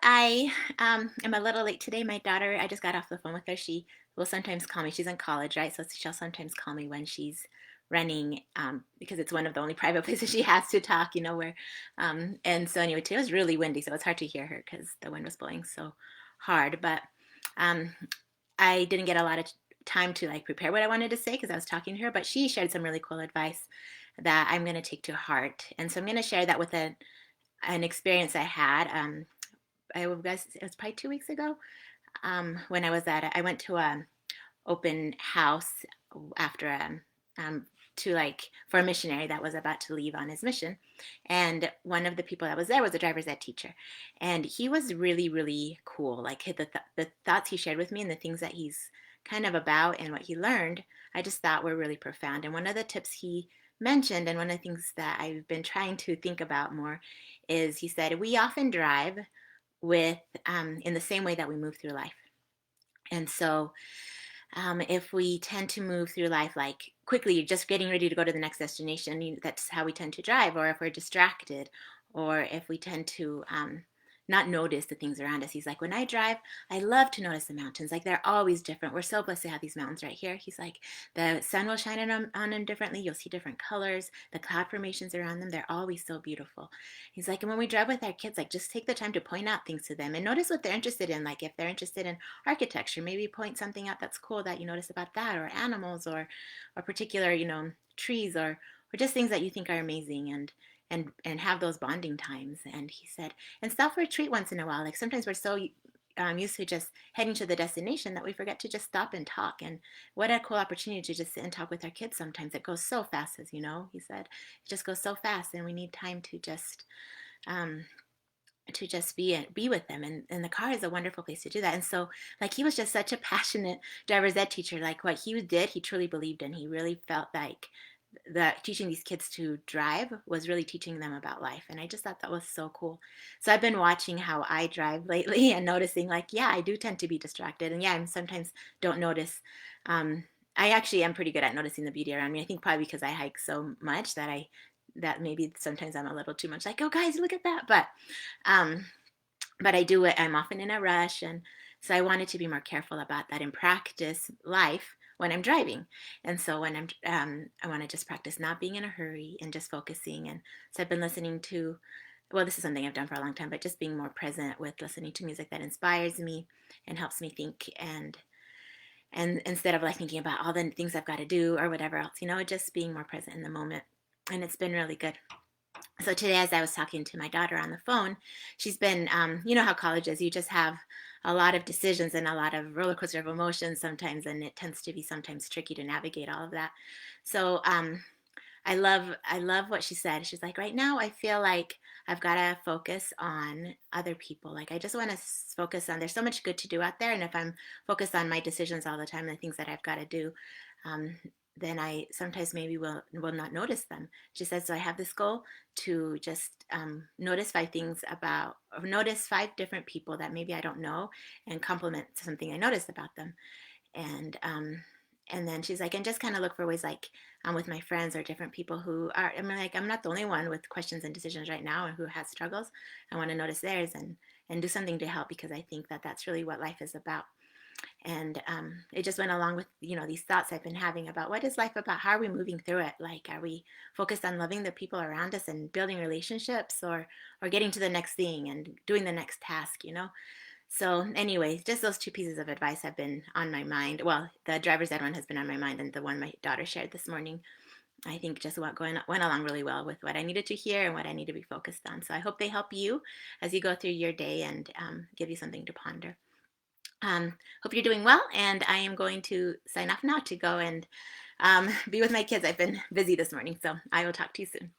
I am a little late today. My daughter, I just got off the phone with her. She will sometimes call me. She's in college, right? So she'll sometimes call me when she's running because it's one of the only private places she has to talk, where. And so anyway, today was really windy, so it's hard to hear her because the wind was blowing so hard. But um, I didn't get a lot of time to like prepare what I wanted to say because I was talking to her. But she shared some really cool advice that I'm going to take to heart, and so I'm going to share that with an experience I had. I guess it was probably 2 weeks ago when I went to a open house after to like for a missionary that was about to leave on his mission, and one of the people that was there was a driver's ed teacher, and he was really really cool. Like the thoughts he shared with me and the things that he's kind of about and what he learned, I just thought were really profound. And one of the tips he mentioned, and one of the things that I've been trying to think about more, is he said we often drive with in the same way that we move through life. And so, if we tend to move through life like quickly, just getting ready to go to the next destination, that's how we tend to drive. Or if we're distracted, or if we tend to not notice the things around us. He's like, when I drive, I love to notice the mountains. Like they're always different. We're so blessed to have these mountains right here. He's like, the sun will shine on them differently. You'll see different colors. The cloud formations around them, they're always so beautiful. He's like, and when we drive with our kids, like just take the time to point out things to them and notice what they're interested in. Like if they're interested in architecture, maybe point something out that's cool that you notice about that, or animals, or particular, trees, or just things that you think are amazing, and have those bonding times. And he said, and self retreat once in a while. Like sometimes we're so used to just heading to the destination that we forget to just stop and talk. And what a cool opportunity to just sit and talk with our kids. Sometimes it goes so fast, as you know. He said it just goes so fast, and we need time um, to just be with them, and the car is a wonderful place to do that. And so like he was just such a passionate driver's ed teacher. Like what he did, he truly believed in. He really felt like that teaching these kids to drive was really teaching them about life, and I just thought that was so cool. So I've been watching how I drive lately and noticing, like, yeah, I do tend to be distracted, and yeah, I sometimes don't notice. um, I actually am pretty good at noticing the beauty around me. I think probably because I hike so much that maybe sometimes I'm a little too much like, oh guys, look at that. Um, but I do it. I'm often in a rush, and so I wanted to be more careful about that and practice life when I'm driving. And so I want to just practice not being in a hurry and just focusing. And so I've been listening to, well, this is something I've done for a long time, but just being more present with listening to music that inspires me and helps me think, and instead of like thinking about all the things I've got to do or whatever else, just being more present in the moment. And it's been really good. So today, as I was talking to my daughter on the phone, she's been, you know how college is, you just have a lot of decisions and a lot of roller coaster of emotions sometimes, and it tends to be sometimes tricky to navigate all of that. So I love what she said. She's like, right now I feel like I've got to focus on other people. Like I just want to focus on, there's so much good to do out there, and if I'm focused on my decisions all the time, the things that I've got to do, um, then I sometimes maybe will not notice them. She says, so I have this goal to just notice 5 different people that maybe I don't know, and compliment something I noticed about them. And um, and then she's like, and just kind of look for ways, like with my friends or different people who are, I mean, like, I'm not the only one with questions and decisions right now and who has struggles. I want to notice theirs, and do something to help, because I think that that's really what life is about. And it just went along with, these thoughts I've been having about what is life about? How are we moving through it? Like, are we focused on loving the people around us and building relationships, or getting to the next thing and doing the next task? So, anyways, just those 2 pieces of advice have been on my mind. Well, the driver's ed one has been on my mind, and the one my daughter shared this morning, I think just went along really well with what I needed to hear and what I need to be focused on. So I hope they help you as you go through your day, and give you something to ponder. Hope you're doing well, and I am going to sign off now to go and be with my kids. I've been busy this morning, so I will talk to you soon.